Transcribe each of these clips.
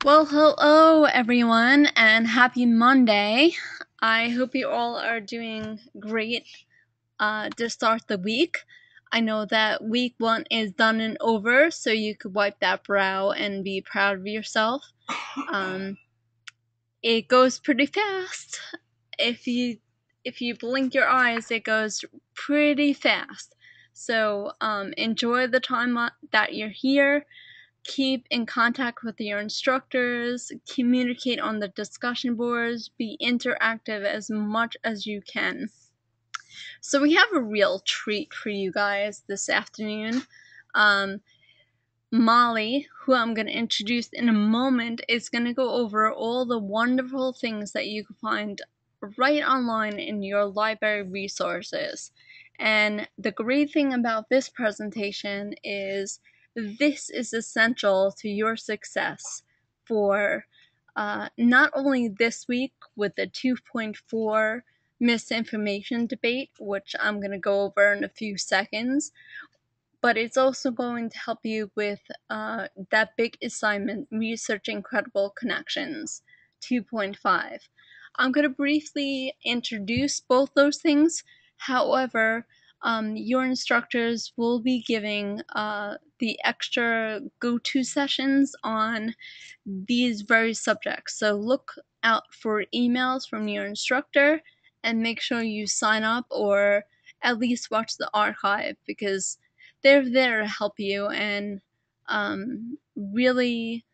Well, hello everyone, and happy Monday. I hope you all are doing great to start the week. I know that week 1 is done and over, so you could wipe that brow and be proud of yourself. It goes pretty fast. If you blink your eyes, it goes pretty fast. So enjoy the time that you're here. Keep in contact with your instructors, communicate on the discussion boards, be interactive as much as you can. So we have a real treat for you guys this afternoon. Molly, who I'm going to introduce in a moment, is going to go over all the wonderful things that you can find right online in your library resources. And the great thing about this presentation is this is essential to your success for not only this week with the 2.4 misinformation debate, which I'm going to go over in a few seconds, but it's also going to help you with that big assignment, researching credible connections, 2.5. I'm going to briefly introduce both those things. However, your instructors will be giving the extra go-to sessions on these very subjects. So look out for emails from your instructor and make sure you sign up or at least watch the archive, because they're there to help you and really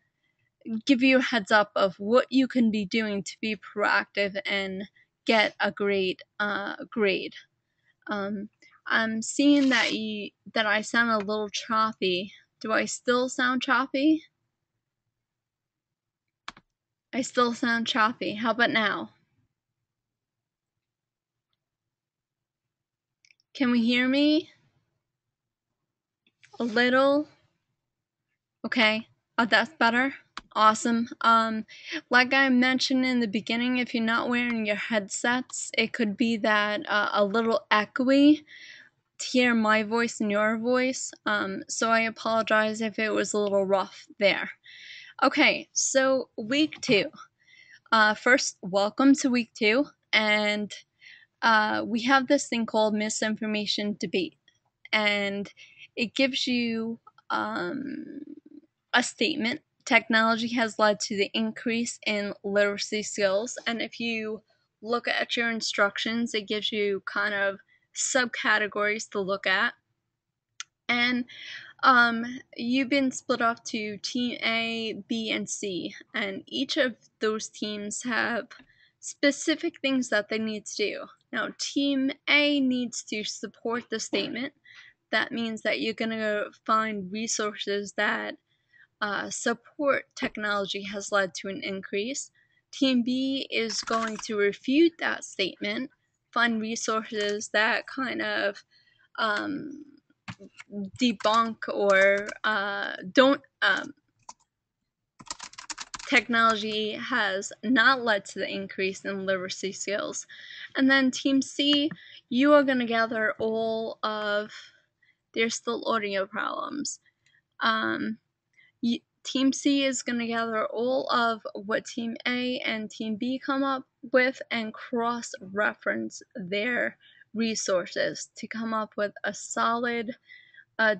give you a heads up of what you can be doing to be proactive and get a great grade. I'm seeing that I sound a little choppy. Do I still sound choppy? I still sound choppy. How about now? Can we hear me? A little? Okay. Oh, that's better. Awesome. Like I mentioned in the beginning, if you're not wearing your headsets, it could be that a little echoey to hear my voice and your voice. So I apologize if it was a little rough there. Okay, so week 2. First, welcome to week 2, and we have this thing called misinformation debate, and it gives you a statement. Technology has led to the increase in literacy skills, and if you look at your instructions, it gives you kind of subcategories to look at. And you've been split off to Team A, B, and C, and each of those teams have specific things that they need to do. Now, Team A needs to support the statement. That means that you're going to find resources that support technology has led to an increase. Team B is going to refute that statement, find resources that kind of debunk or don't technology has not led to the increase in literacy skills. And then Team C, you are going to gather all of, there's still audio problems. Team C is going to gather all of what Team A and Team B come up with and cross-reference their resources to come up with a solid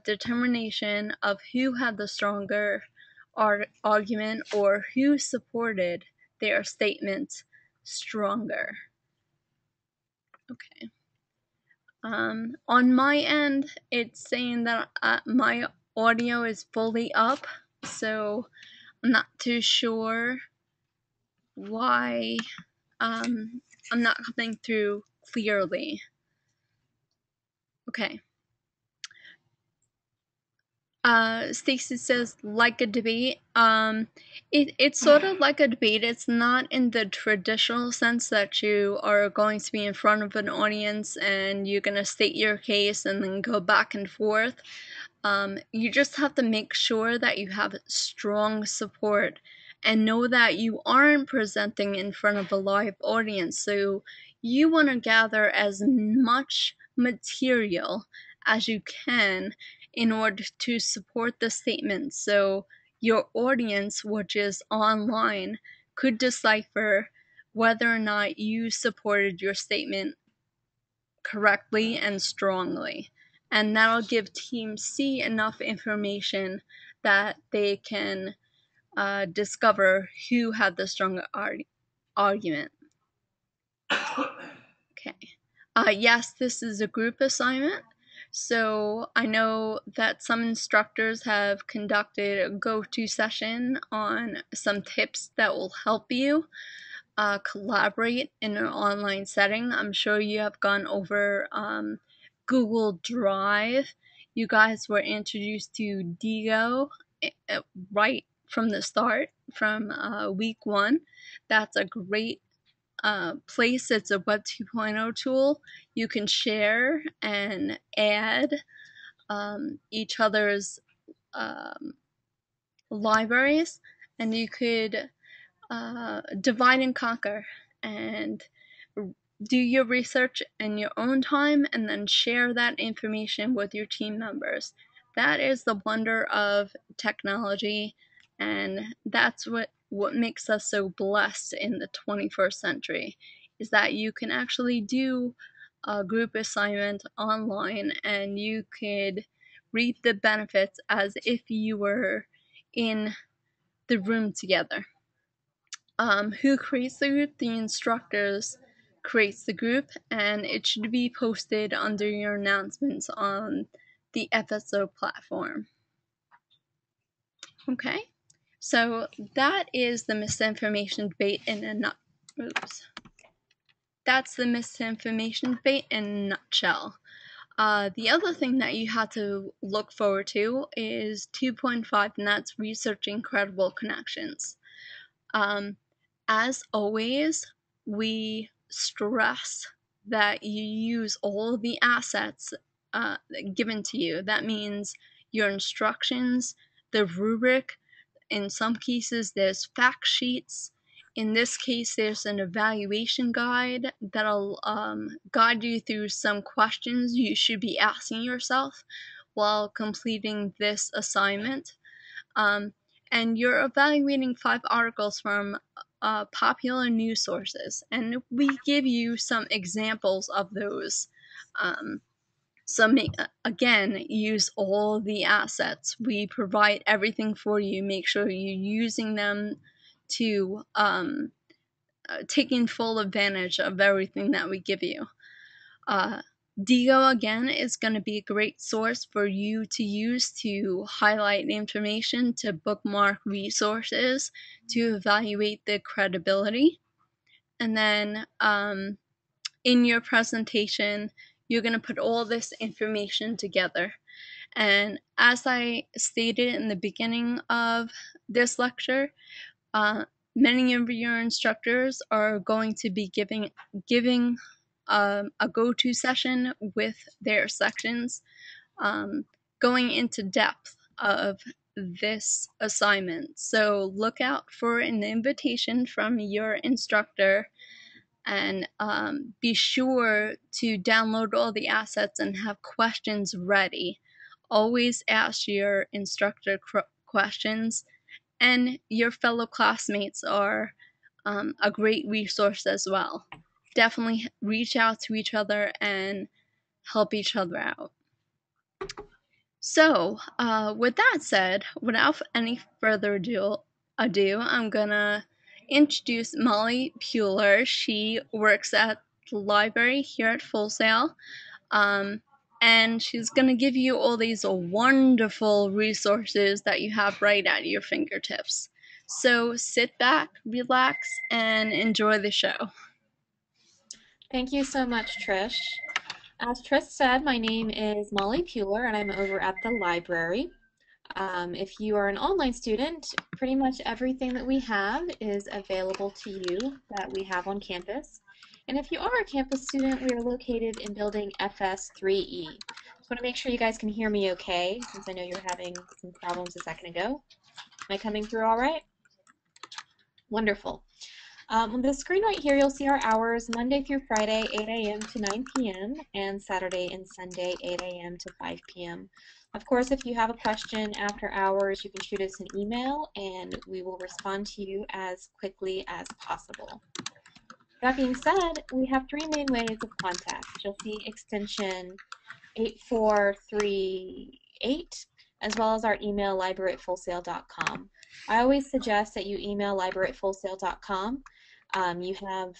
determination of who had the stronger argument or who supported their statements stronger. Okay. On my end, it's saying that my audio is fully up, so I'm not too sure why I'm not coming through clearly. Okay. Stacy says, like a debate. It's sort of like a debate. It's not in the traditional sense that you are going to be in front of an audience and you're going to state your case and then go back and forth. You just have to make sure that you have strong support and know that you aren't presenting in front of a live audience. So you want to gather as much material as you can in order to support the statement. So your audience, which is online, could decipher whether or not you supported your statement correctly and strongly. And that'll give Team C enough information that they can discover who had the stronger argument. Okay. Yes, this is a group assignment. So I know that some instructors have conducted a go-to session on some tips that will help you collaborate in an online setting. I'm sure you have gone over Google Drive. You guys were introduced to Digo right from the start, from week 1. That's a great place. It's a Web 2.0 tool. You can share and add each other's libraries, and you could divide and conquer and do your research in your own time and then share that information with your team members. That is the wonder of technology, and that's what makes us so blessed in the 21st century, is that you can actually do a group assignment online and you could reap the benefits as if you were in the room together. Who creates the group? The instructors creates the group, and it should be posted under your announcements on the FSO platform. Okay, so that is the misinformation debate in a That's the misinformation debate in a nutshell. The other thing that you have to look forward to is 2.5, and that's researching credible connections. As always, we stress that you use all the assets given to you. That means your instructions, the rubric. In some cases, there's fact sheets. In this case, there's an evaluation guide that'll guide you through some questions you should be asking yourself while completing this assignment. And you're evaluating 5 articles from popular news sources, and we give you some examples of those. Again, use all the assets. We provide everything for you. Make sure you're using them to taking full advantage of everything that we give you. Digo, again, is going to be a great source for you to use to highlight information, to bookmark resources, to evaluate the credibility. And then in your presentation, you're going to put all this information together. And as I stated in the beginning of this lecture, many of your instructors are going to be giving a go-to session with their sections, going into depth of this assignment. So look out for an invitation from your instructor, and be sure to download all the assets and have questions ready. Always ask your instructor questions, and your fellow classmates are a great resource as well. Definitely reach out to each other and help each other out. So, with that said, without any further ado, I'm gonna introduce Molly Pueller. She works at the library here at Full Sail, and she's gonna give you all these wonderful resources that you have right at your fingertips. So sit back, relax, and enjoy the show. Thank you so much, Trish. As Trish said, my name is Molly Pueller, and I'm over at the library. If you are an online student, pretty much everything that we have is available to you that we have on campus. And if you are a campus student, we are located in building FS3E. Just want to make sure you guys can hear me okay, since I know you're having some problems a second ago. Am I coming through all right? Wonderful. On the screen right here, you'll see our hours Monday through Friday, 8 a.m. to 9 p.m., and Saturday and Sunday, 8 a.m. to 5 p.m. Of course, if you have a question after hours, you can shoot us an email and we will respond to you as quickly as possible. That being said, we have three main ways of contact. You'll see extension 8438, as well as our email library@fullsail.com. I always suggest that you email library@fullsail.com. You have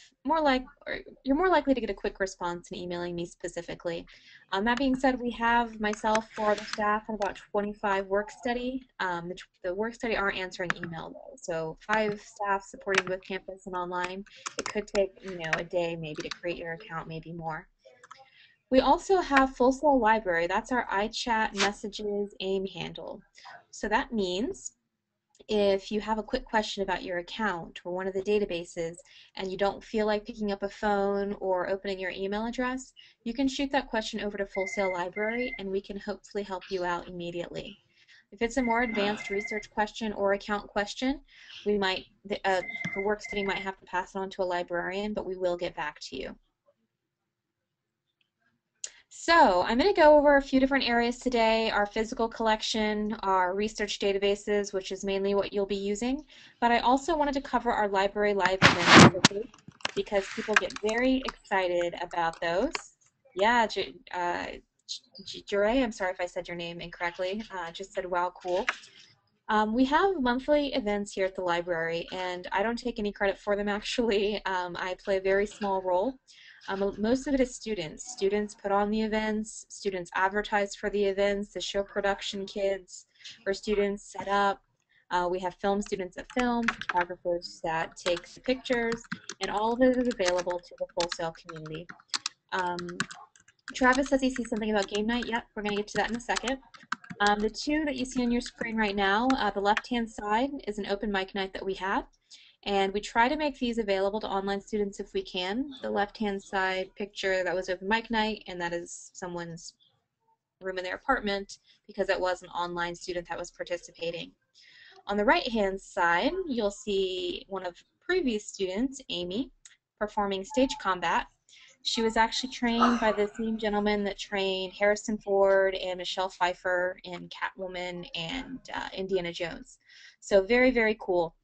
you're more likely to get a quick response than emailing me specifically. That being said, we have myself, 4 other staff, and about 25 work study. The work study aren't answering email though, so 5 staff supporting both campus and online. It could take, a day maybe to create your account, maybe more. We also have Full Sail Library. That's our iChat messages AIM handle. So that means if you have a quick question about your account or one of the databases and you don't feel like picking up a phone or opening your email address, you can shoot that question over to Full Sail Library and we can hopefully help you out immediately. If it's a more advanced research question or account question, the work study might have to pass it on to a librarian, but we will get back to you. So I'm going to go over a few different areas today, our physical collection, our research databases, which is mainly what you'll be using, but I also wanted to cover our library live events quickly because people get very excited about those. Yeah, Jure, I'm sorry if I said your name incorrectly, just said, wow, cool. We have monthly events here at the library, and I don't take any credit for them actually. I play a very small role. Most of it is students. Students put on the events, students advertise for the events, the show production kids or students set up. We have film students that film, photographers that take the pictures, and all of it is available to the Full Sail community. Travis says he sees something about game night. Yep, we're going to get to that in a second. The two that you see on your screen right now, the left-hand side is an open mic night that we have, and we try to make these available to online students if we can. The left-hand side picture, that was open mic night, and that is someone's room in their apartment because that was an online student that was participating. On the right-hand side, you'll see one of previous students, Amy, performing stage combat. She was actually trained by the same gentleman that trained Harrison Ford and Michelle Pfeiffer in Catwoman and Indiana Jones. So very, very cool.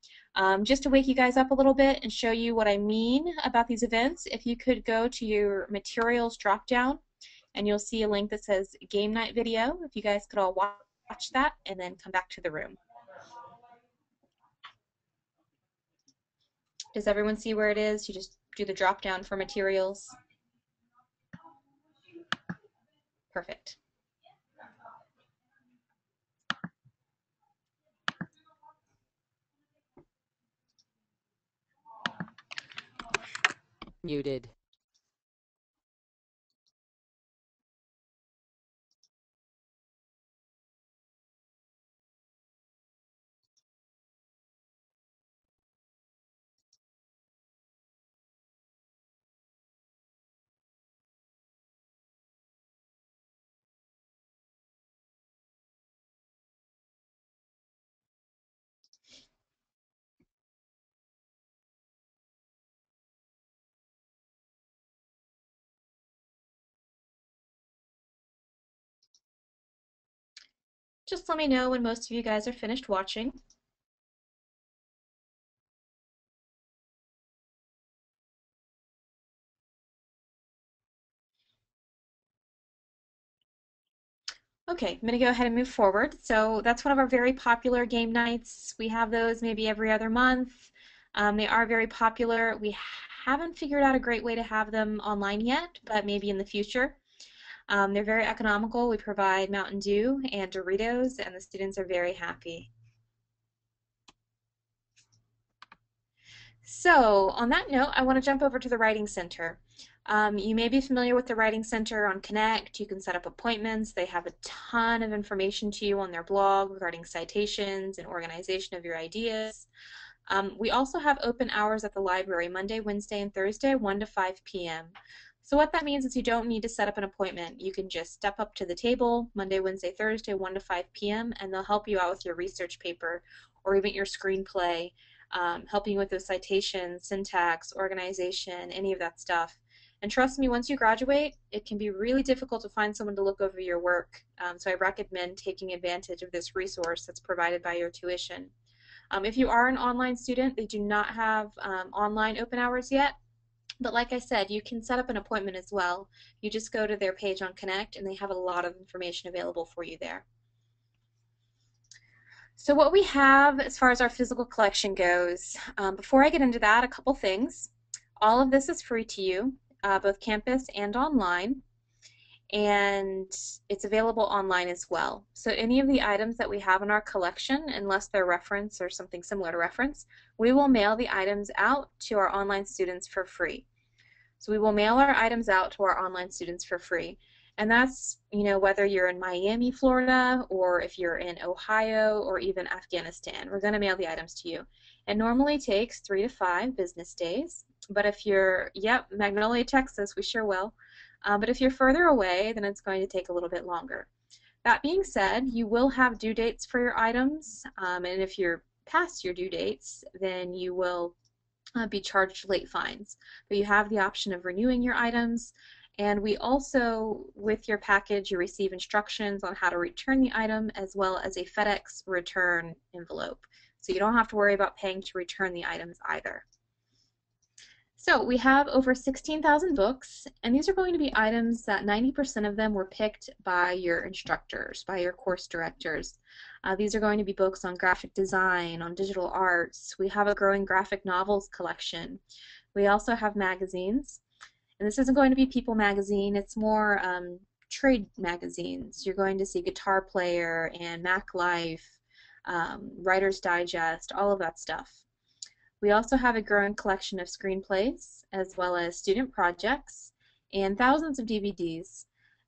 Just to wake you guys up a little bit and show you what I mean about these events, if you could go to your materials drop-down and you'll see a link that says Game Night Video. If you guys could all watch that and then come back to the room. Does everyone see where it is? You just do the drop-down for materials. Perfect. Muted. Just let me know when most of you guys are finished watching. Okay, I'm going to go ahead and move forward. So that's one of our very popular game nights. We have those maybe every other month. They are very popular. We haven't figured out a great way to have them online yet, but maybe in the future. They're very economical. We provide Mountain Dew and Doritos, and the students are very happy. So on that note, I want to jump over to the Writing Center. You may be familiar with the Writing Center on Connect. You can set up appointments. They have a ton of information to you on their blog regarding citations and organization of your ideas. We also have open hours at the library Monday, Wednesday, and Thursday, 1 to 5 p.m. So what that means is you don't need to set up an appointment. You can just step up to the table Monday, Wednesday, Thursday, 1 to 5 p.m., and they'll help you out with your research paper or even your screenplay, helping you with those citations, syntax, organization, any of that stuff. And trust me, once you graduate, it can be really difficult to find someone to look over your work. So I recommend taking advantage of this resource that's provided by your tuition. If you are an online student, they do not have online open hours yet. But like I said, you can set up an appointment as well. You just go to their page on Connect and they have a lot of information available for you there. So what we have as far as our physical collection goes, before I get into that, a couple things. All of this is free to you, both campus and online, and it's available online as well. So any of the items that we have in our collection, unless they're reference or something similar to reference, we will mail the items out to our online students for free. So we will mail our items out to our online students for free. And that's, whether you're in Miami, Florida, or if you're in Ohio or even Afghanistan, we're going to mail the items to you. It normally takes 3 to 5 business days. But if you're, Magnolia, Texas, we sure will. But if you're further away, then it's going to take a little bit longer. That being said, you will have due dates for your items. And if you're past your due dates, then you will be charged late fines. But you have the option of renewing your items, and we also, with your package, you receive instructions on how to return the item as well as a FedEx return envelope. So you don't have to worry about paying to return the items either. So we have over 16,000 books, and these are going to be items that 90% of them were picked by your instructors, by your course directors. These are going to be books on graphic design, on digital arts. We have a growing graphic novels collection. We also have magazines, and this isn't going to be People magazine, it's more trade magazines. You're going to see Guitar Player and Mac Life, Writer's Digest, all of that stuff. We also have a growing collection of screenplays, as well as student projects, and thousands of DVDs.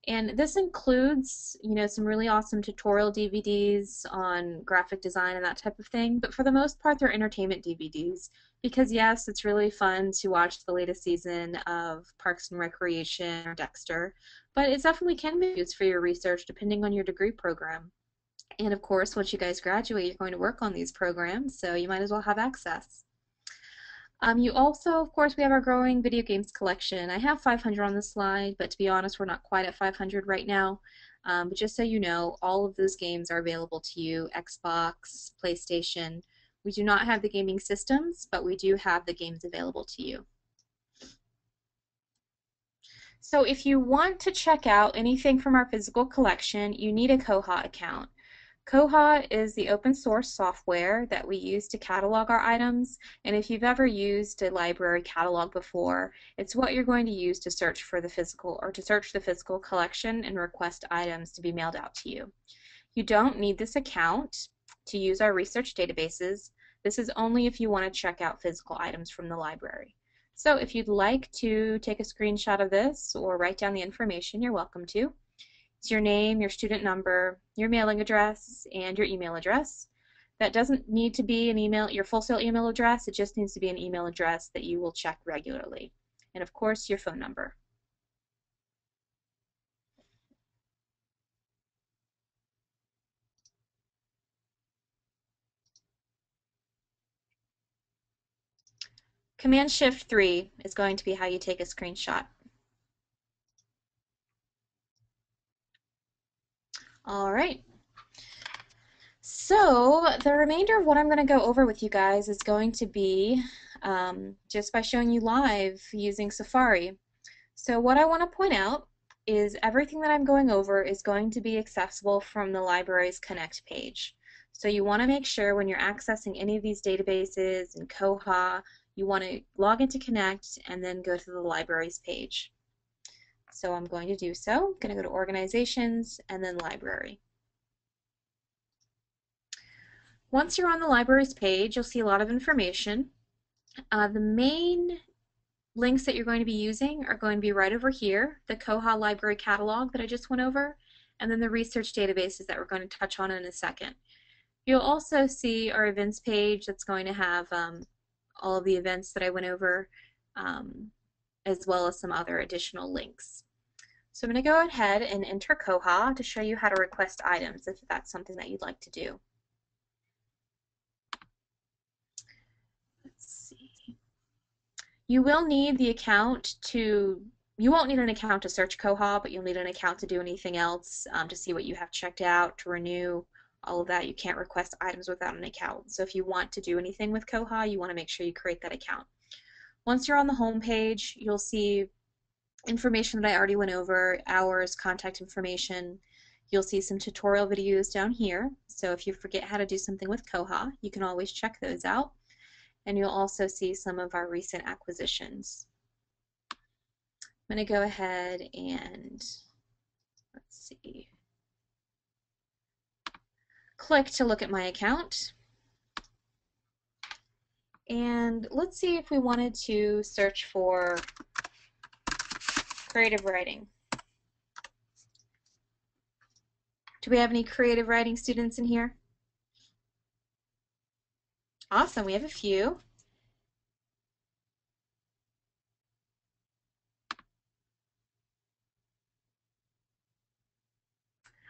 And this includes, some really awesome tutorial DVDs on graphic design and that type of thing, but for the most part, they're entertainment DVDs. Because yes, it's really fun to watch the latest season of Parks and Recreation or Dexter, but it definitely can be used for your research depending on your degree program. And of course, once you guys graduate, you're going to work on these programs, so you might as well have access. You also, of course, we have our growing video games collection. I have 500 on this slide, but to be honest, we're not quite at 500 right now. But just so you know, all of those games are available to you, Xbox, PlayStation. We do not have the gaming systems, but we do have the games available to you. So if you want to check out anything from our physical collection, you need a KOHA account. KOHA is the open source software that we use to catalog our items, and if you've ever used a library catalog before, it's what you're going to use to search for the physical collection and request items to be mailed out to you. You don't need this account to use our research databases. This is only if you want to check out physical items from the library. So if you'd like to take a screenshot of this or write down the information, you're welcome to. It's your name, your student number, your mailing address, and your email address. That doesn't need to be an email, your full sale email address. It just needs to be an email address that you will check regularly. And of course, your phone number. Command-Shift-3 is going to be how you take a screenshot. All right. So the remainder of what I'm going to go over with you guys is going to be just by showing you live using Safari. So what I want to point out is everything that I'm going over is going to be accessible from the library's Connect page. So you want to make sure when you're accessing any of these databases and KOHA, you want to log into Connect and then go to the library's page. So I'm going to do so. I'm going to go to Organizations and then Library. Once you're on the library's page, you'll see a lot of information. The main links that you're going to be using are going to be right over here, the KOHA library catalog that I just went over, and then the research databases that we're going to touch on in a second. You'll also see our events page that's going to have all of the events that I went over, as well as some other additional links. So I'm going to go ahead and enter KOHA to show you how to request items if that's something that you'd like to do. Let's see. You will need the account to You won't need an account to search KOHA, but you'll need an account to do anything else, to see what you have checked out, to renew, all of that. You can't request items without an account. So if you want to do anything with KOHA, you want to make sure you create that account. Once you're on the home page, you'll see information that I already went over, hours, contact information. You'll see some tutorial videos down here. So if you forget how to do something with KOHA, you can always check those out. And you'll also see some of our recent acquisitions. I'm going to go ahead and, let's see, click to look at my account. And let's see if we wanted to search for creative writing. Do we have any creative writing students in here? Awesome, we have a few.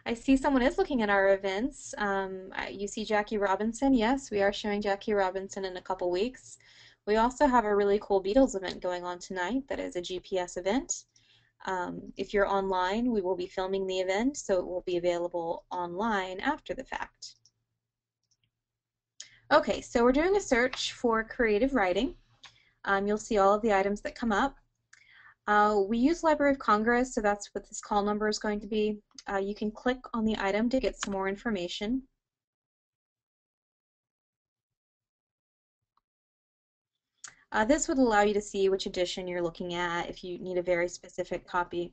I see someone is looking at our events. You see Jackie Robinson. Yes, we are showing Jackie Robinson in a couple weeks. We also have a really cool Beatles event going on tonight that is a GPS event. If you're online, we will be filming the event, so it will be available online after the fact. Okay, so we're doing a search for creative writing. You'll see all of the items that come up. We use Library of Congress, so that's what this call number is going to be. You can click on the item to get some more information. This would allow you to see which edition you're looking at if you need a very specific copy.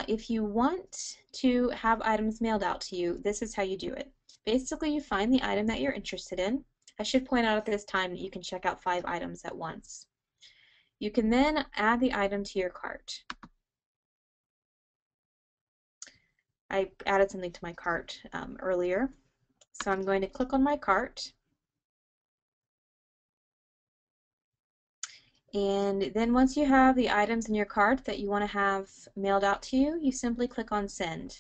If you want to have items mailed out to you, this is how you do it. Basically, you find the item that you're interested in. I should point out at this time that you can check out 5 items at once. You can then add the item to your cart. I added something to my cart earlier, so I'm going to click on my cart. And then once you have the items in your cart that you want to have mailed out to you, you simply click on Send.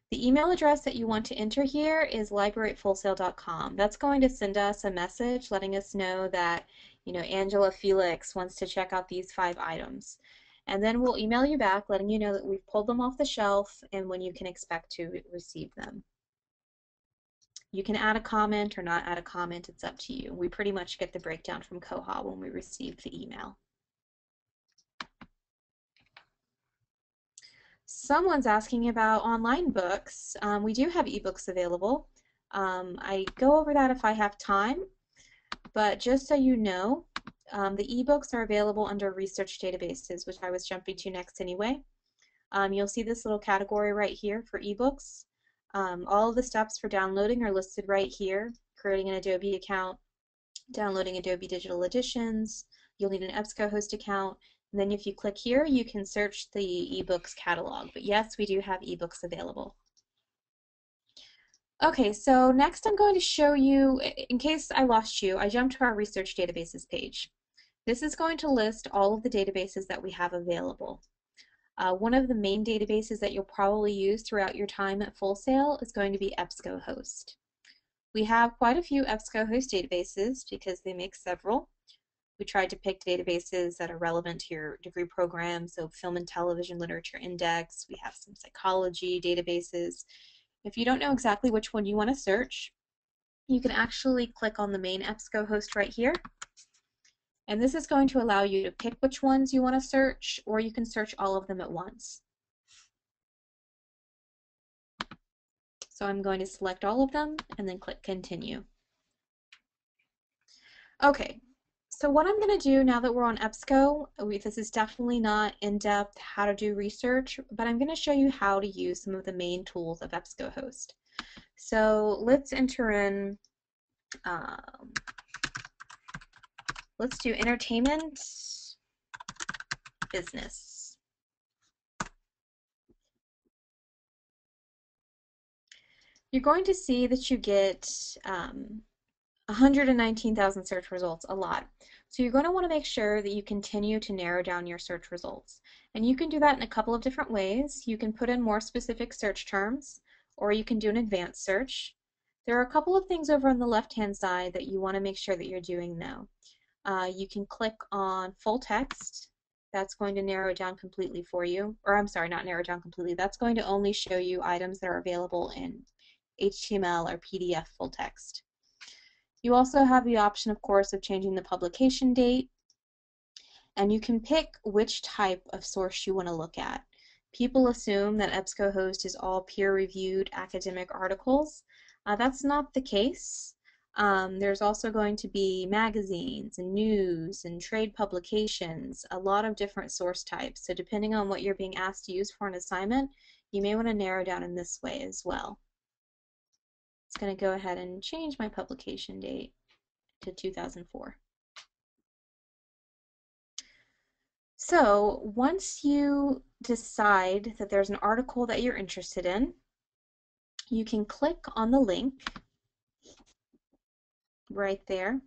The email address that you want to enter here is library@fullsail.com. That's going to send us a message letting us know that, Angela Felix wants to check out these 5 items. And then we'll email you back letting you know that we've pulled them off the shelf and when you can expect to receive them. You can add a comment or not add a comment, it's up to you. We pretty much get the breakdown from KOHA when we receive the email. Someone's asking about online books. We do have ebooks available. I go over that if I have time, but just so you know, the ebooks are available under research databases, which I was jumping to next anyway. You'll see this little category right here for ebooks. All of the steps for downloading are listed right here. Creating an Adobe account, downloading Adobe Digital Editions. You'll need an EBSCOhost account. And then if you click here, you can search the ebooks catalog. But yes, we do have ebooks available. Okay, so next I'm going to show you, in case I lost you, I jumped to our research databases page. This is going to list all of the databases that we have available. One of the main databases that you'll probably use throughout your time at Full Sail is going to be EBSCOhost. We have quite a few EBSCOhost databases because they make several. We tried to pick databases that are relevant to your degree program, so Film and Television Literature Index. We have some psychology databases. If you don't know exactly which one you want to search, you can actually click on the main EBSCOhost right here. And this is going to allow you to pick which ones you want to search, or you can search all of them at once. So I'm going to select all of them and then click Continue. Okay, so what I'm going to do now that we're on EBSCO, this is definitely not in-depth how to do research, but I'm going to show you how to use some of the main tools of EBSCOhost. So let's enter in, let's do entertainment, business. You're going to see that you get 119,000 search results, a lot. So you're going to want to make sure that you continue to narrow down your search results. And you can do that in a couple of different ways. You can put in more specific search terms, or you can do an advanced search. There are a couple of things over on the left-hand side that you want to make sure that you're doing now. You can click on full text. That's going to narrow it down completely for you. Or I'm sorry, not narrow it down completely. That's going to only show you items that are available in HTML or PDF full text. You also have the option, of course, of changing the publication date, and you can pick which type of source you want to look at. People assume that EBSCOhost is all peer-reviewed academic articles. That's not the case. There's also going to be magazines and news and trade publications, a lot of different source types. So depending on what you're being asked to use for an assignment, you may want to narrow down in this way as well. It's going to go ahead and change my publication date to 2004. So once you decide that there's an article that you're interested in, you can click on the link right there.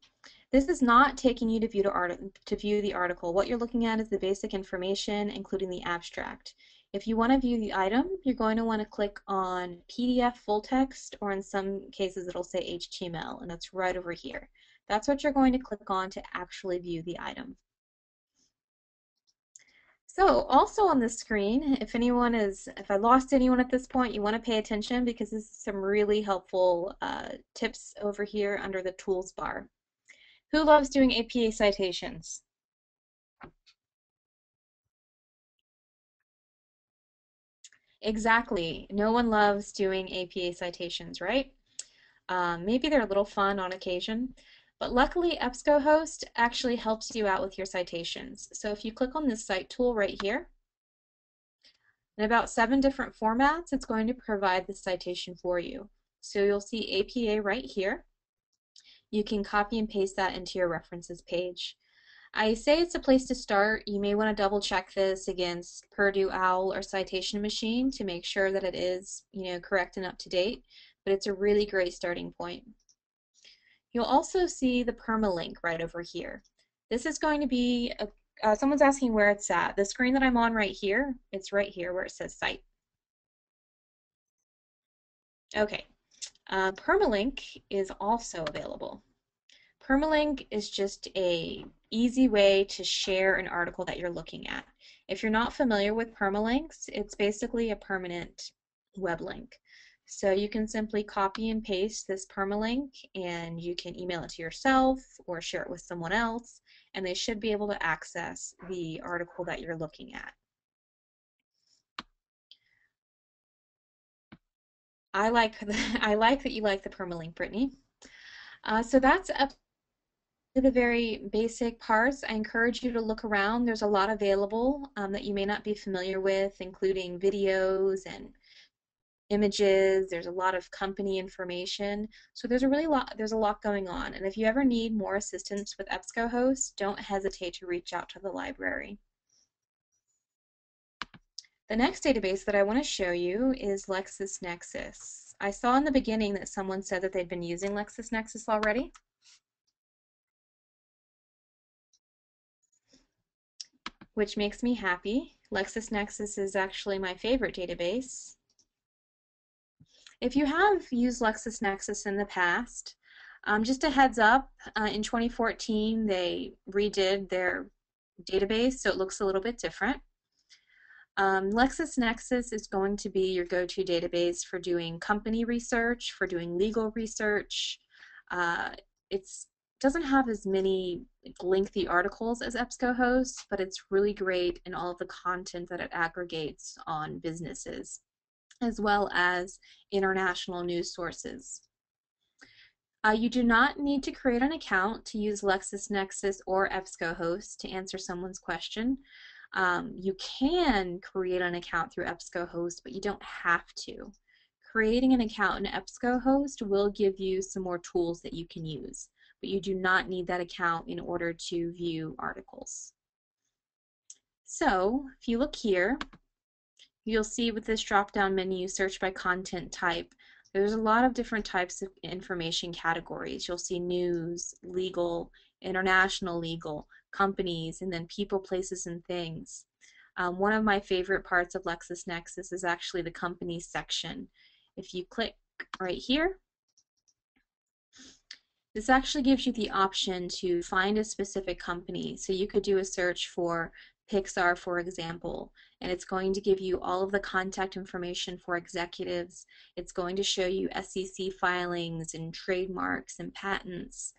This is not taking you to view the article. What you're looking at is the basic information, including the abstract. If you want to view the item, you're going to want to click on PDF full text, or in some cases it'll say HTML, and it's right over here. That's what you're going to click on to actually view the item. So also on the screen, if I lost anyone at this point, you want to pay attention because this is some really helpful tips over here under the tools bar. Who loves doing APA citations? Exactly. No one loves doing APA citations, right? Maybe they're a little fun on occasion, but luckily EBSCOhost actually helps you out with your citations. So if you click on this cite tool right here, in about 7 different formats, it's going to provide the citation for you. So you'll see APA right here. You can copy and paste that into your references page. I say it's a place to start. You may want to double check this against Purdue OWL or Citation Machine to make sure that it is, correct and up to date, but it's a really great starting point. You'll also see the permalink right over here. This is going to be someone's asking where it's at. The screen that I'm on right here, it's right here where it says Cite. Okay, permalink is also available. Permalink is just a easy way to share an article that you're looking at. If you're not familiar with permalinks, it's basically a permanent web link. So you can simply copy and paste this permalink and you can email it to yourself or share it with someone else, and they should be able to access the article that you're looking at. I like that you like the permalink, Brittany. So that's up to the very basic parts. I encourage you to look around. There's a lot available that you may not be familiar with, including videos and images. There's a lot of company information. So there's a lot going on. And if you ever need more assistance with EBSCOhost, don't hesitate to reach out to the library. The next database that I want to show you is LexisNexis. I saw in the beginning that someone said that they'd been using LexisNexis already. Which makes me happy. LexisNexis is actually my favorite database. If you have used LexisNexis in the past, just a heads up, in 2014 they redid their database so it looks a little bit different. LexisNexis is going to be your go-to database for doing company research, for doing legal research. It doesn't have as many lengthy articles as EBSCOhost, but it's really great in all of the content that it aggregates on businesses, as well as international news sources. You do not need to create an account to use LexisNexis or EBSCOhost to answer someone's question. You can create an account through EBSCOhost, but you don't have to. Creating an account in EBSCOhost will give you some more tools that you can use, but you do not need that account in order to view articles. So if you look here, you'll see with this drop-down menu, search by content type, there's a lot of different types of information categories. You'll see news, legal, international legal, companies, and then people, places, and things. One of my favorite parts of LexisNexis is actually the companies section. If you click right here, This actually gives you the option to find a specific company. So you could do a search for Pixar, for example, and it's going to give you all of the contact information for executives. It's going to show you SEC filings and trademarks and patents.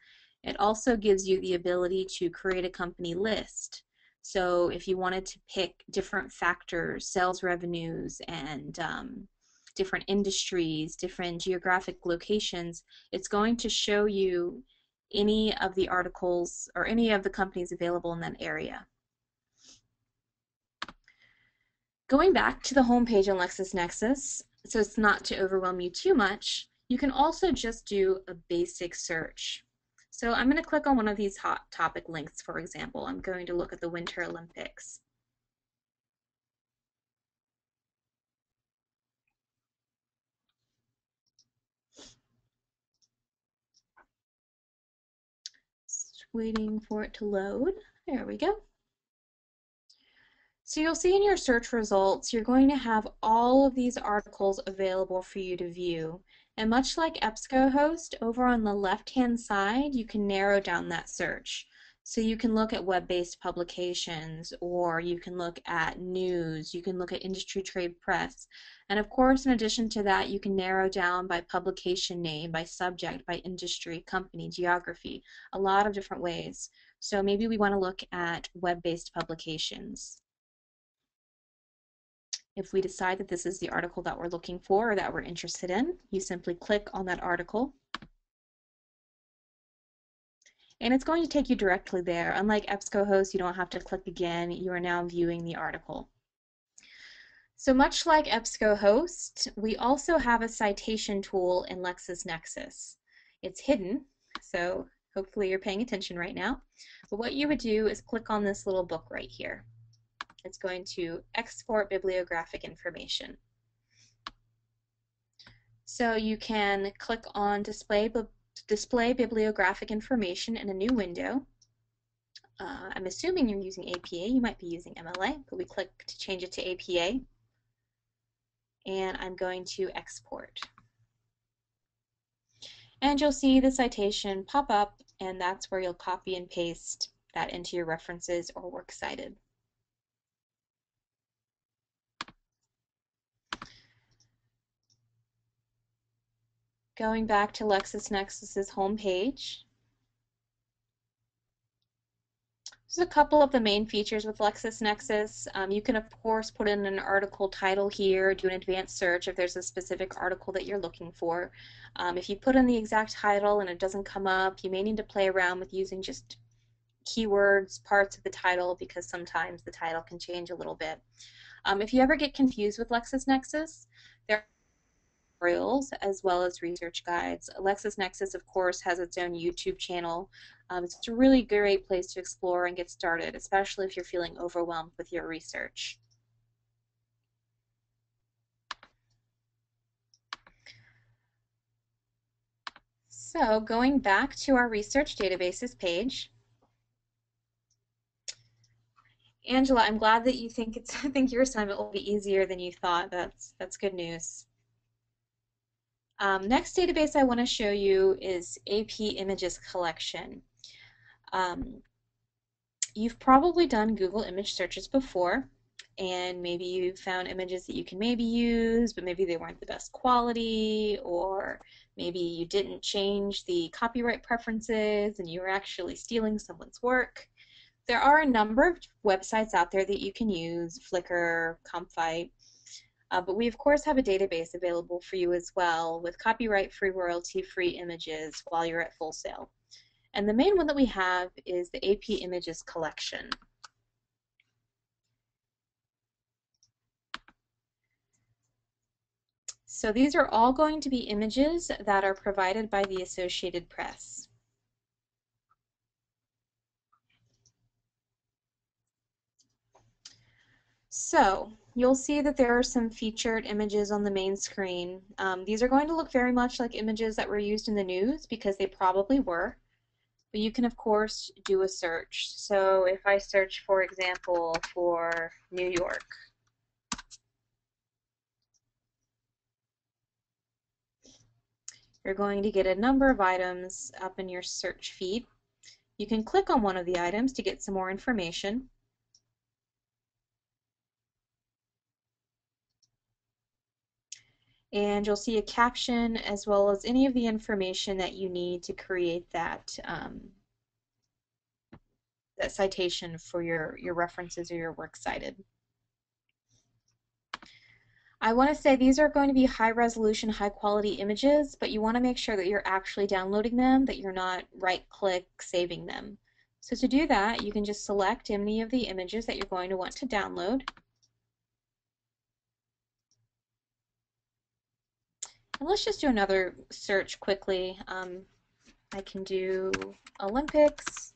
It also gives you the ability to create a company list. So if you wanted to pick different factors, sales revenues, and different industries, different geographic locations, it's going to show you any of the articles or any of the companies available in that area. Going back to the home page on LexisNexis, so it's not to overwhelm you too much, you can also just do a basic search. So I'm going to click on one of these hot topic links, for example. I'm going to look at the Winter Olympics. Just waiting for it to load. There we go. So you'll see in your search results, you're going to have all of these articles available for you to view. And much like EBSCOhost, over on the left-hand side, you can narrow down that search. So you can look at web-based publications, or you can look at news, you can look at industry trade press. And of course, in addition to that, you can narrow down by publication name, by subject, by industry, company, geography, a lot of different ways. So maybe we want to look at web-based publications. If we decide that this is the article that we're looking for or that we're interested in, you simply click on that article. And it's going to take you directly there. Unlike EBSCOhost, you don't have to click again. You are now viewing the article. So much like EBSCOhost, we also have a citation tool in LexisNexis. It's hidden, so hopefully you're paying attention right now. But what you would do is click on this little book right here. It's going to export bibliographic information. So you can click on display bibliographic information in a new window. I'm assuming you're using APA. You might be using MLA, but we click to change it to APA. And I'm going to export. And you'll see the citation pop up, and that's where you'll copy and paste that into your references or works cited. Going back to LexisNexis's homepage, there's a couple of the main features with LexisNexis. You can, of course, put in an article title here, do an advanced search if there's a specific article that you're looking for. If you put in the exact title and it doesn't come up, you may need to play around with using just keywords, parts of the title, because sometimes the title can change a little bit. If you ever get confused with LexisNexis, there are tutorials as well as research guides. LexisNexis, of course, has its own YouTube channel. It's a really great place to explore and get started, especially if you're feeling overwhelmed with your research. So going back to our research databases page, Angela, I'm glad that you think your assignment will be easier than you thought. That's good news. Next database I want to show you is AP Images Collection. You've probably done Google image searches before, and maybe you found images that you can maybe use, but maybe they weren't the best quality, or maybe you didn't change the copyright preferences and you were actually stealing someone's work. There are a number of websites out there that you can use, Flickr, Comfite, but we of course have a database available for you as well with copyright-free, royalty-free images while you're at Full Sail. And the main one that we have is the AP Images Collection. So these are all going to be images that are provided by the Associated Press. So you'll see that there are some featured images on the main screen. These are going to look very much like images that were used in the news because they probably were. But you can, of course, do a search. So if I search, for example, for New York, you're going to get a number of items up in your search feed. You can click on one of the items to get some more information. And you'll see a caption as well as any of the information that you need to create that, that citation for your references or your works cited. I want to say these are going to be high resolution, high quality images, but you want to make sure that you're actually downloading them, that you're not right-click saving them. So to do that, you can just select any of the images that you're going to want to download. And let's just do another search quickly. I can do Olympics.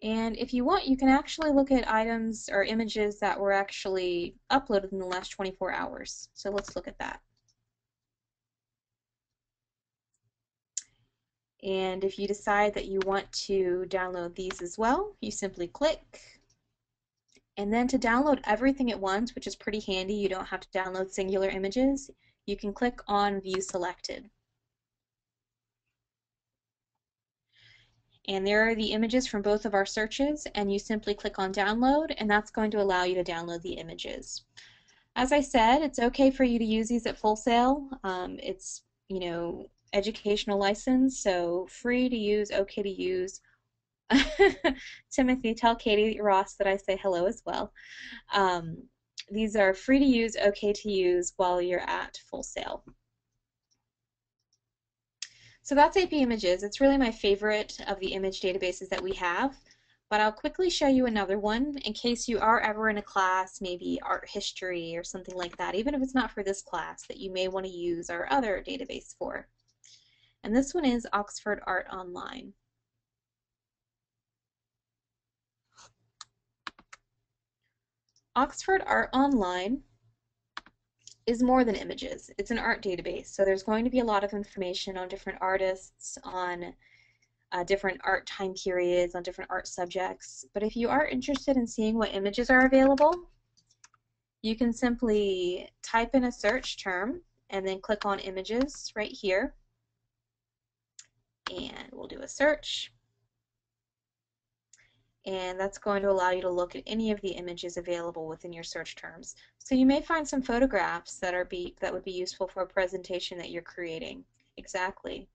And if you want, you can actually look at items or images that were actually uploaded in the last 24 hours. So let's look at that. And if you decide that you want to download these as well, you simply click. And then to download everything at once, which is pretty handy, you don't have to download singular images, you can click on View Selected. And there are the images from both of our searches, and you simply click on Download, and that's going to allow you to download the images. As I said, it's okay for you to use these at full sale. It's, you know, educational license, so free to use, okay to use. Timothy, tell Katie Ross that I say hello as well. These are free to use, okay to use while you're at full sale. So that's AP Images. It's really my favorite of the image databases that we have, but I'll quickly show you another one in case you are ever in a class, maybe art history or something like that, even if it's not for this class, that you may want to use our other database for. And this one is Oxford Art Online. Oxford Art Online is more than images. It's an art database, so there's going to be a lot of information on different artists, on different art time periods, on different art subjects. But if you are interested in seeing what images are available, you can simply type in a search term and then click on images right here. And we'll do a search. And that's going to allow you to look at any of the images available within your search terms. So you may find some photographs that would be useful for a presentation that you're creating. Exactly.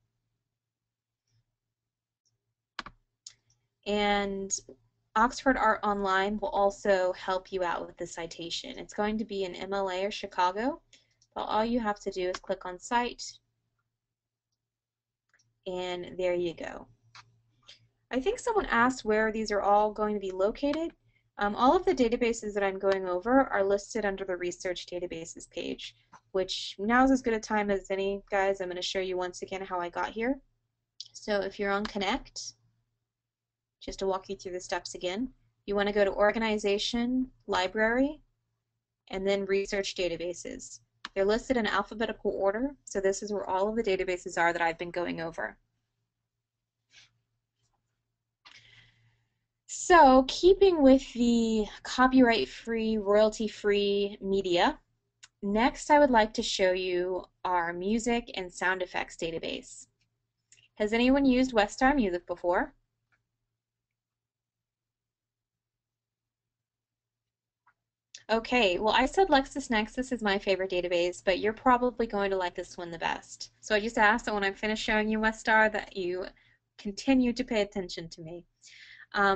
And Oxford Art Online will also help you out with the citation. It's going to be in MLA or Chicago, but all you have to do is click on Cite, and there you go. I think someone asked where these are all going to be located. All of the databases that I'm going over are listed under the Research Databases page, which now is as good a time as any, guys. I'm going to show you once again how I got here. So if you're on Connect, just to walk you through the steps again, you want to go to Organization, Library, and then Research Databases. They're listed in alphabetical order, so this is where all of the databases are that I've been going over. So, keeping with the copyright-free, royalty-free media, next I would like to show you our music and sound effects database. Has anyone used Westar Music before? Okay, well I said LexisNexis is my favorite database, but you're probably going to like this one the best. So I just ask that when I'm finished showing you Westar that you continue to pay attention to me.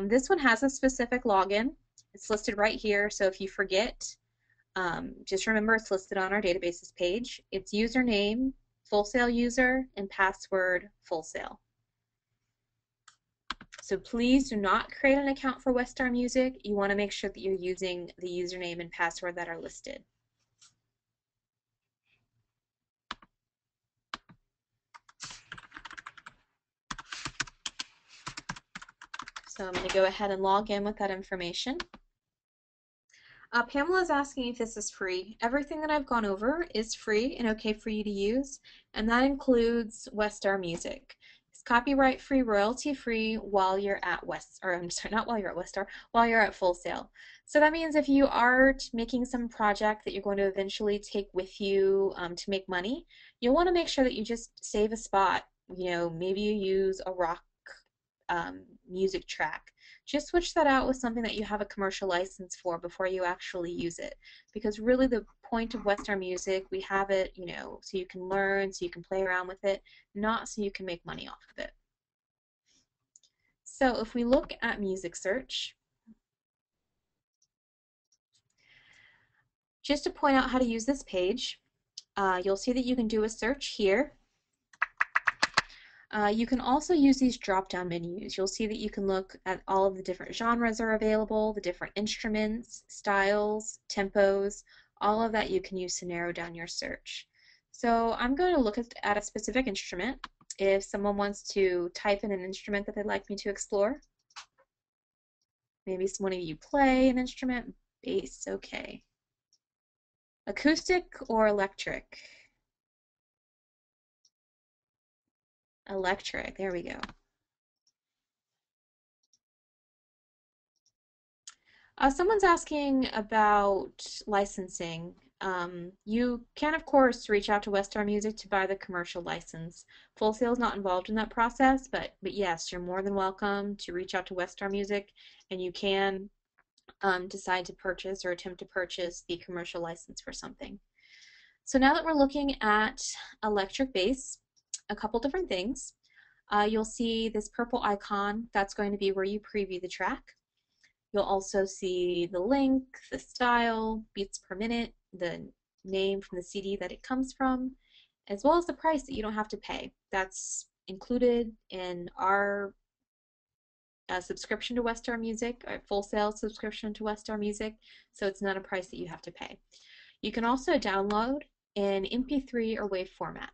This one has a specific login. It's listed right here, so if you forget, just remember it's listed on our databases page. It's username, full sale user, and password full sale. So please do not create an account for Westar Music. You want to make sure that you're using the username and password that are listed. So I'm going to go ahead and log in with that information. Pamela is asking if this is free. Everything that I've gone over is free and okay for you to use, and that includes Westar Music. copyright free, royalty free while you're at or I'm sorry, not while you're at Westar, while you're at Full Sail. So that means if you are making some project that you're going to eventually take with you to make money, you'll want to make sure that you just save a spot. You know, maybe you use a rock music track. Just switch that out with something that you have a commercial license for before you actually use it. Because really the point of Western music, we have it, you know, so you can learn, so you can play around with it, not so you can make money off of it. So if we look at music search, just to point out how to use this page, you'll see that you can do a search here. You can also use these drop-down menus. You'll see that you can look at all of the different genres are available, the different instruments, styles, tempos, all of that you can use to narrow down your search. So I'm going to look at a specific instrument. If someone wants to type in an instrument that they'd like me to explore, maybe one of you play an instrument, bass, okay. Acoustic or electric? Electric, there we go. Someone's asking about licensing. You can, of course, reach out to Westar Music to buy the commercial license. Full Sail is not involved in that process, but yes, you're more than welcome to reach out to Westar Music, and you can decide to purchase or attempt to purchase the commercial license for something. So now that we're looking at electric bass, a couple different things. You'll see this purple icon. That's going to be where you preview the track. You'll also see the link, the style, beats per minute, the name from the CD that it comes from, as well as the price that you don't have to pay. That's included in our subscription to Westar Music, our Full Sail subscription to Westar Music, so it's not a price that you have to pay. You can also download in MP3 or WAV format.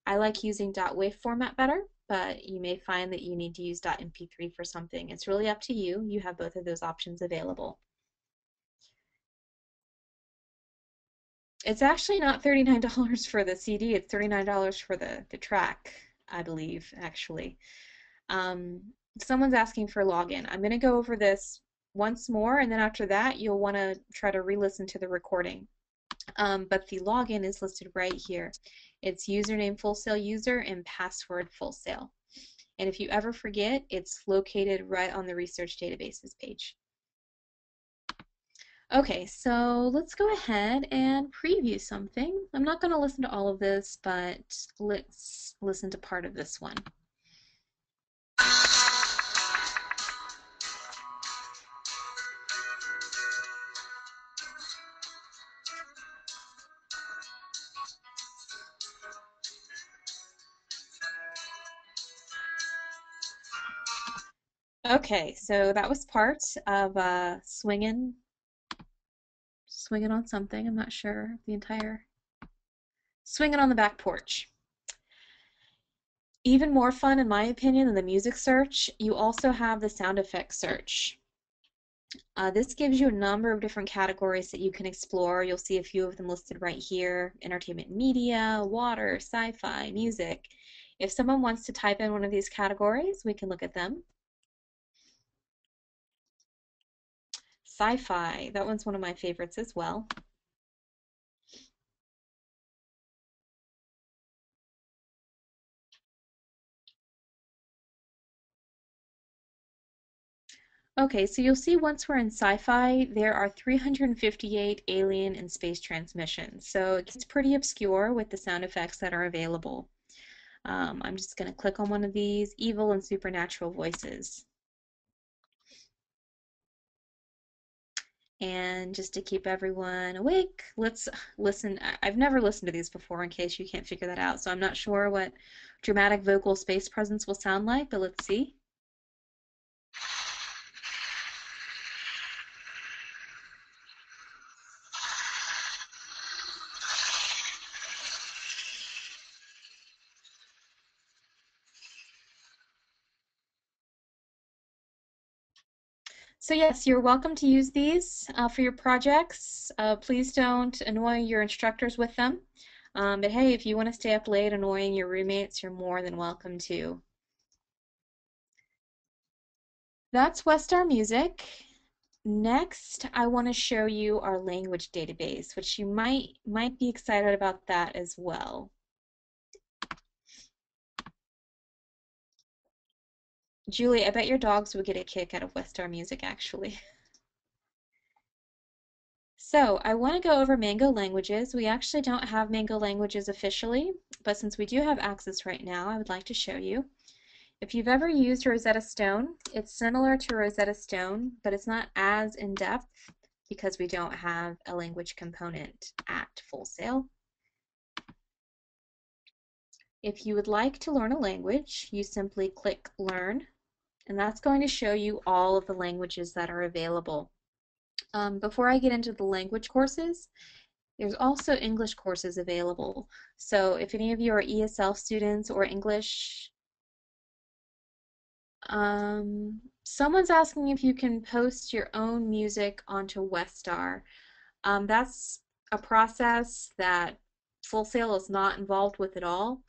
I like using .wav format better, but you may find that you need to use .mp3 for something. It's really up to you. You have both of those options available. It's actually not $39 for the CD, it's $39 for the track, I believe, actually. Someone's asking for login. I'm going to go over this once more, and then after that, you'll want to try to re-listen to the recording. But the login is listed right here. It's username Full Sail user and password Full Sail. And if you ever forget, it's located right on the research databases page. Okay, so let's go ahead and preview something. I'm not going to listen to all of this, but let's listen to part of this one. Okay, so that was part of swinging on something. I'm not sure the entire swinging on the back porch. Even more fun, in my opinion, than the music search, you also have the sound effects search. This gives you a number of different categories that you can explore. You'll see a few of them listed right here: entertainment media, water, sci-fi, music. If someone wants to type in one of these categories, we can look at them. Sci-fi, that one's one of my favorites as well. Okay, so you'll see once we're in sci-fi, there are 358 alien and space transmissions. So it's pretty obscure with the sound effects that are available. I'm just going to click on one of these, evil and supernatural voices. And just to keep everyone awake, let's listen. I've never listened to these before in case you can't figure that out, so I'm not sure what dramatic vocal space presence will sound like, but let's see. So yes, you're welcome to use these for your projects. Please don't annoy your instructors with them. But hey, if you want to stay up late annoying your roommates, you're more than welcome to. That's Westar Music. Next, I want to show you our language database, which you might be excited about that as well. Julie, I bet your dogs would get a kick out of Westar Music, actually. So I want to go over Mango languages. We actually don't have Mango languages officially, but since we do have access right now, I would like to show you. If you've ever used Rosetta Stone, it's similar to Rosetta Stone, but it's not as in-depth because we don't have a language component at Full Sail. If you would like to learn a language, you simply click Learn, and that's going to show you all of the languages that are available. Before I get into the language courses, there's also English courses available. So if any of you are ESL students or English, someone's asking if you can post your own music onto Westar. That's a process that Full Sail is not involved with at all.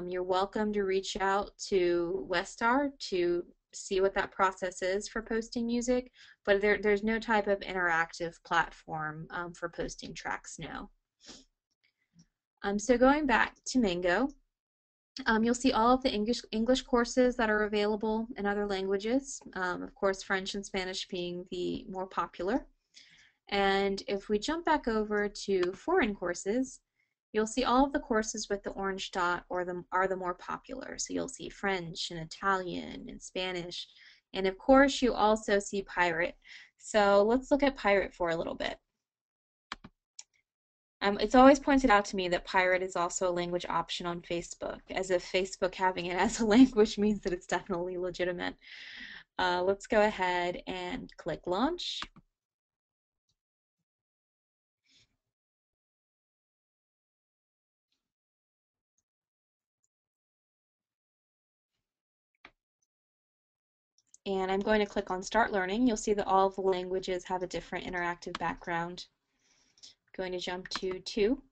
You're welcome to reach out to Westar to see what that process is for posting music, but there's no type of interactive platform for posting tracks now. So going back to Mango, you'll see all of the English courses that are available in other languages, of course French and Spanish being the more popular. And if we jump back over to foreign courses, you'll see all of the courses with the orange dot are the more popular. So you'll see French and Italian and Spanish. And of course, you also see Pirate. So let's look at Pirate for a little bit. It's always pointed out to me that Pirate is also a language option on Facebook, as if Facebook having it as a language means that it's definitely legitimate. Let's go ahead and click Launch. And I'm going to click on Start Learning. You'll see that all of the languages have a different interactive background. I'm going to jump to 2.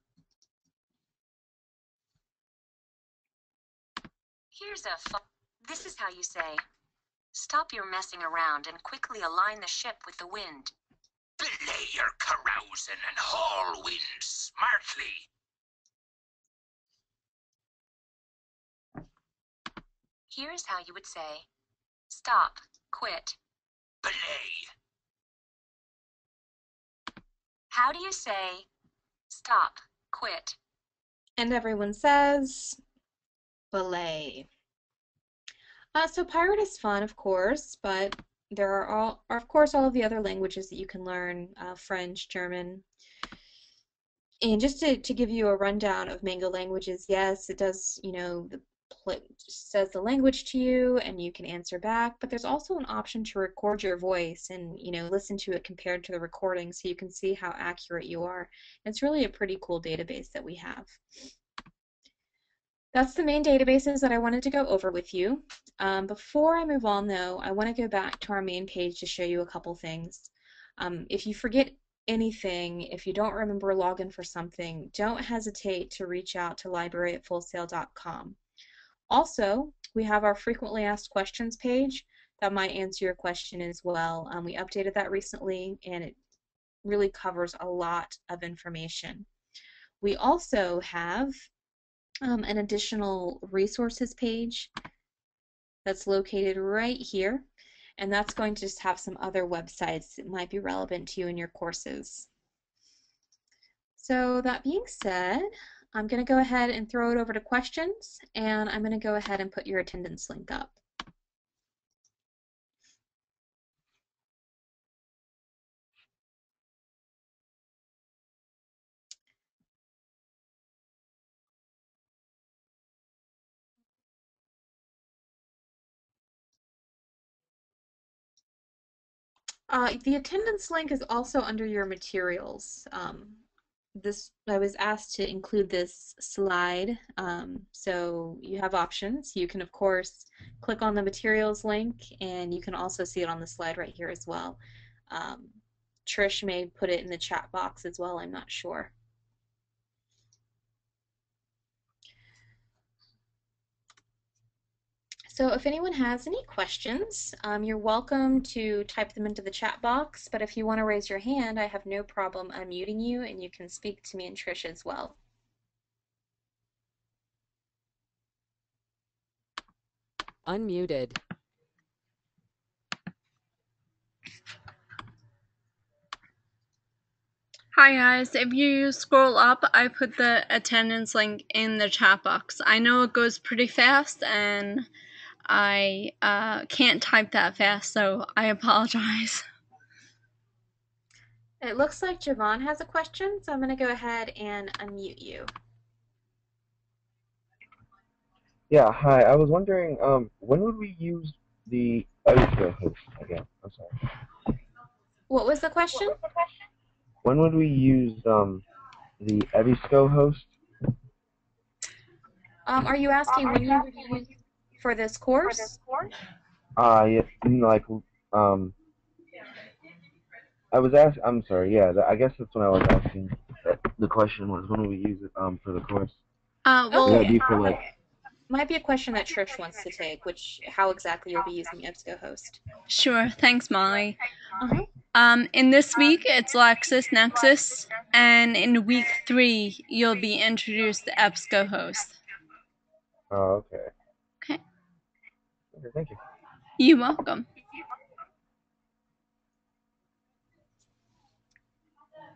This is how you say, stop your messing around and quickly align the ship with the wind. Belay your carousing and haul wind smartly. Here's how you would say, stop, quit. Belay. How do you say, stop, quit? And everyone says, belay. So Pirate is fun, of course, but there are of course all of the other languages that you can learn, French, German. And just to give you a rundown of Mango languages, yes, it does, says the language to you and you can answer back, but there's also an option to record your voice and, listen to it compared to the recording so you can see how accurate you are. It's really a pretty cool database that we have. That's the main databases that I wanted to go over with you. Before I move on, though, I want to go back to our main page to show you a couple things. If you forget anything, if you don't remember a login for something, don't hesitate to reach out to library@fullsail.com. Also, we have our frequently asked questions page that might answer your question as well. We updated that recently and it really covers a lot of information. We also have an additional resources page that's located right here, and that's going to just have some other websites that might be relevant to you in your courses. So that being said, I'm going to go ahead and throw it over to questions, and I'm going to go ahead and put your attendance link up. The attendance link is also under your materials. I was asked to include this slide, so you have options. You can, of course, click on the materials link, and you can also see it on the slide right here as well. Trish may put it in the chat box as well, I'm not sure. So if anyone has any questions, you're welcome to type them into the chat box, but if you want to raise your hand, I have no problem unmuting you and you can speak to me and Trish as well. Unmuted. Hi guys, if you scroll up, I put the attendance link in the chat box. I know it goes pretty fast and I can't type that fast, so I apologize. It looks like Javon has a question, so I'm going to go ahead and unmute you. Yeah, hi. I was wondering, when would we use the Outro host again? I'm sorry. What was the question? When would we use the Ebisco host? Are you asking when you would use for this course? Yeah, like, I was asking. I'm sorry. Yeah, I guess that's what I was asking. The question was, when would we use it for the course? Well, Would that be for like? Might be a question that Trish wants to take, how exactly you'll be using EBSCOhost. Sure, thanks, Molly. Uh-huh. In this week, it's LexisNexis, and in week 3, you'll be introduced to EBSCOhost. Oh, okay. Okay. Okay, thank you. You're welcome.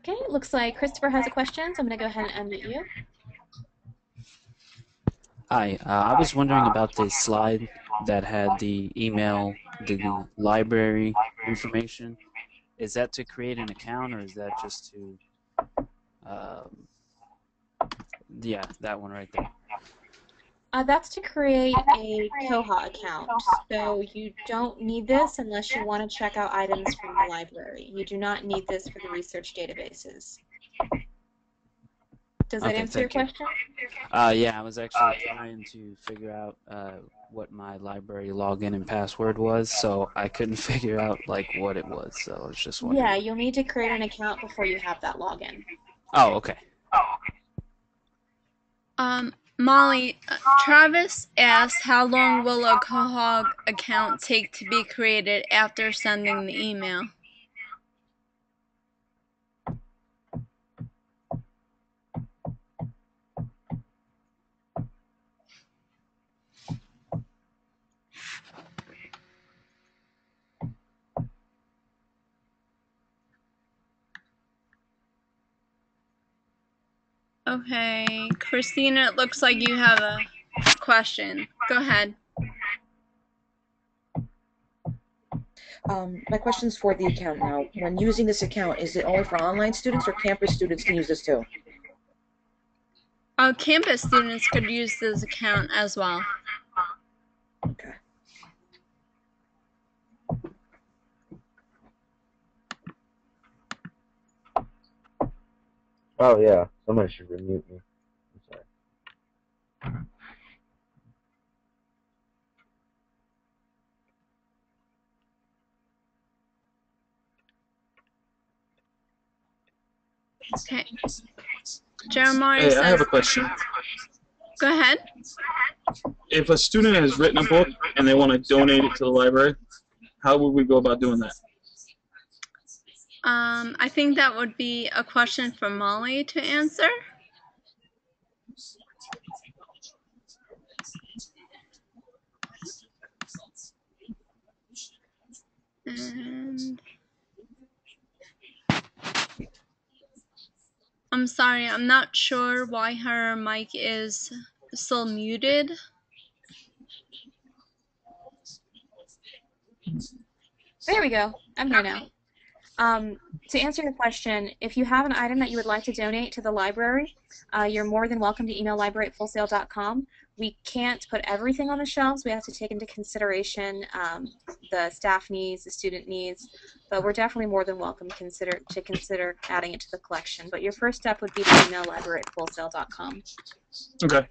Okay, it looks like Christopher has a question, so I'm going to go ahead and unmute you. Hi, I was wondering about the slide that had the email, the library information. Is that to create an account, or is that just to, yeah, that one right there? That's to create a KOHA account. So you don't need this unless you want to check out items from the library. You do not need this for the research databases. Does that answer your question? Yeah, I was actually trying to figure out what my library login and password was, so I couldn't figure out like what it was. So I was just wondering. Yeah, you'll need to create an account before you have that login. Oh, okay. Molly, Travis asked how long will a KOHA account take to be created after sending the email? Okay, Christina, it looks like you have a question. Go ahead. My question's for the account now. When using this account, is it only for online students or campus students can use this too? Campus students could use this account as well. Okay. Oh yeah, somebody should remute me. I'm sorry. Okay. Jeremiah Hey, says, I have a question. Go ahead. If a student has written a book and they want to donate it to the library, how would we go about doing that? I think that would be a question for Molly to answer. And I'm sorry, I'm not sure why her mic is still muted. There we go. I'm here now. To answer your question, if you have an item that you would like to donate to the library, you're more than welcome to email library@fullsail.com. We can't put everything on the shelves. We have to take into consideration the staff needs, the student needs, but we're definitely more than welcome to consider adding it to the collection. But your first step would be to email library@fullsail.com. Okay.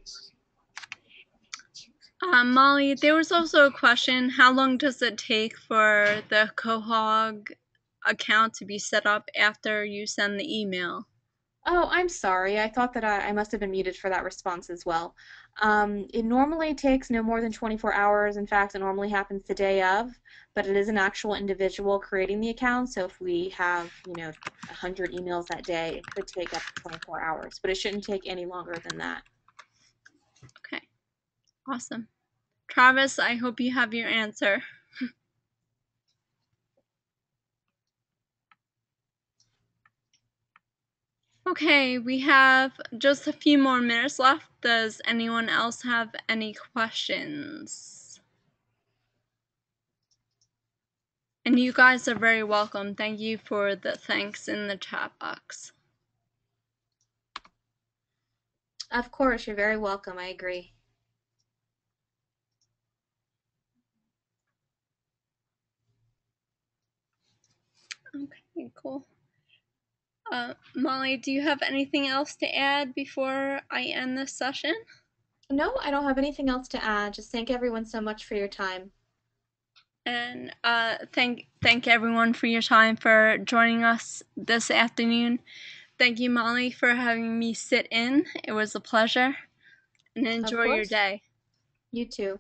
Molly, there was also a question, how long does it take for the KOHA account to be set up after you send the email? Oh, I'm sorry. I thought that I must have been muted for that response as well. It normally takes no more than 24 hours. In fact, it normally happens the day of, but it is an actual individual creating the account. So if we have, 100 emails that day, it could take up to 24 hours, but it shouldn't take any longer than that. Okay, awesome. Travis, I hope you have your answer. Okay, we have just a few more minutes left. Does anyone else have any questions? And you guys are very welcome. Thank you for the thanks in the chat box. Of course, you're very welcome. I agree. Okay, cool. Molly, do you have anything else to add before I end this session? No, I don't have anything else to add. Just thank everyone so much for your time. And thank everyone for your time for joining us this afternoon. Thank you, Molly, for having me sit in. It was a pleasure. And enjoy your day. You too.